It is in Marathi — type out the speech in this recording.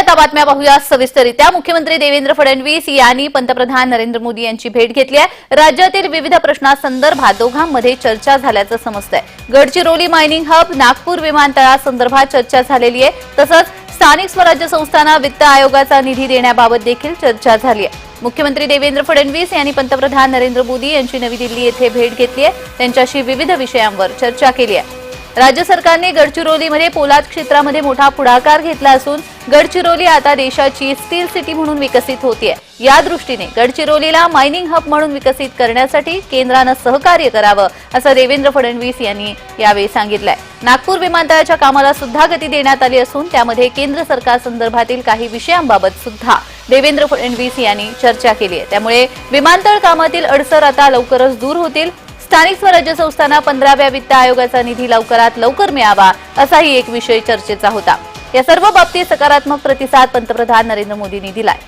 आता बातम्या पाहूया सविस्तररित्या। मुख्यमंत्री देवेंद्र फडणवीस यांनी पंतप्रधान नरेंद्र मोदी यांची भेट घेतली आहे। राज्यातील विविध प्रश्नांसंदर्भात दोघांमध्ये चर्चा झाल्याचं समजतंय। गडचिरोली मायनिंग हब, नागपूर विमानतळासंदर्भात चर्चा झालेली आहे। तसंच स्थानिक स्वराज्य संस्थांना वित्त आयोगाचा निधी देण्याबाबत देखील चर्चा झाली आहे। मुख्यमंत्री देवेंद्र फडणवीस यांनी पंतप्रधान नरेंद्र मोदी यांची नवी दिल्ली येथे भेट घेतली आहे। त्यांच्याशी विविध विषयांवर चर्चा केली आहे। राज्य सरकारने गडचिरोलीमध्ये पोलाद क्षेत्रामध्ये मोठा पुढाकार घेतला असून गडचिरोली आता देशाची स्टील सिटी म्हणून विकसित होतीये। या दृष्टीने गडचिरोलीला मायनिंग हब म्हणून विकसित करण्यासाठी केंद्राने सहकार्य करावं असं देवेंद्र फडणवीस यांनी यावेळी सांगितलंय। नागपूर विमानतळाच्या कामाला सुद्धा गती देण्यात आली असून त्यामध्ये केंद्र सरकार संदर्भातील काही विषयांबाबत सुद्धा देवेंद्र फडणवीस यांनी चर्चा केली आहे। त्यामुळे विमानतळ कामातील अडसर आता लवकरच दूर होतील। स्थानिक स्वराज्य संस्थांना 15व्या वित्त आयोगाचा निधी लवकरात लवकर मिळावा असाही एक विषय चर्चेचा होता। या सर्व बाबतीत सकारात्मक प्रतिसाद पंतप्रधान नरेंद्र मोदींनी दिलाय।